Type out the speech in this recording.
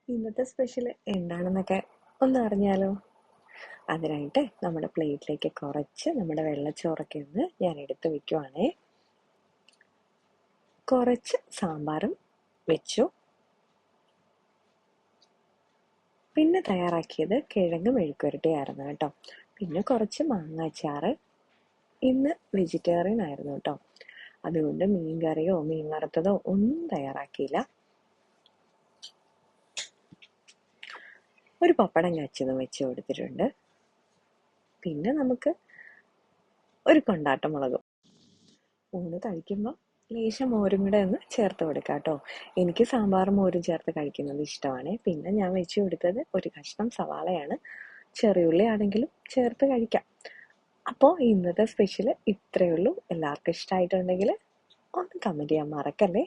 ഇന്നത്തെ സ്പെഷ്യൽ എന്താണെന്നൊക്കെ ഒന്ന് അറിഞ്ഞാലോ? അതിനായിട്ട് നമ്മുടെ പ്ലേറ്റിലേക്ക് കുറച്ച് നമ്മുടെ വെള്ളച്ചോറൊക്കെ ഒന്ന് ഞാൻ എടുത്ത് വെക്കുവാണേ. കുറച്ച് സാമ്പാറും വെച്ചു. പിന്നെ തയ്യാറാക്കിയത് കിഴങ്ങ് മെഴുക്കുവരട്ടിയായിരുന്നു കേട്ടോ. പിന്നെ കുറച്ച് മാങ്ങാച്ചാറ്. ഇന്ന് വെജിറ്റേറിയൻ ആയിരുന്നു കേട്ടോ. അതുകൊണ്ട് മീൻ കറിയോ മീൻ വറുത്തതോ ഒന്നും തയ്യാറാക്കിയില്ല. ഒരു പപ്പടം കാച്ചിയതും വെച്ച് കൊടുത്തിട്ടുണ്ട്. പിന്നെ നമുക്ക് ഒരു കൊണ്ടാട്ട മുളകും. ഊണ് കഴിക്കുമ്പോൾ ലേശം മോരും കൂടെ ഒന്ന് ചേർത്ത് കൊടുക്കാം കേട്ടോ. എനിക്ക് സാമ്പാറും മോരും ചേർത്ത് കഴിക്കുന്നത് ഇഷ്ടമാണ്. പിന്നെ ഞാൻ വെച്ച് കൊടുത്തത് ഒരു കഷ്ണം സവാളയാണ്. ചെറിയുള്ളി ആണെങ്കിലും ചേർത്ത് കഴിക്കാം. അപ്പോൾ ഇന്നത്തെ സ്പെഷ്യൽ ഇത്രയേ ഉള്ളൂ. എല്ലാവർക്കും ഇഷ്ടമായിട്ടുണ്ടെങ്കിൽ ഒന്ന് കമൻറ്റ് ചെയ്യാൻ മറക്കല്ലേ.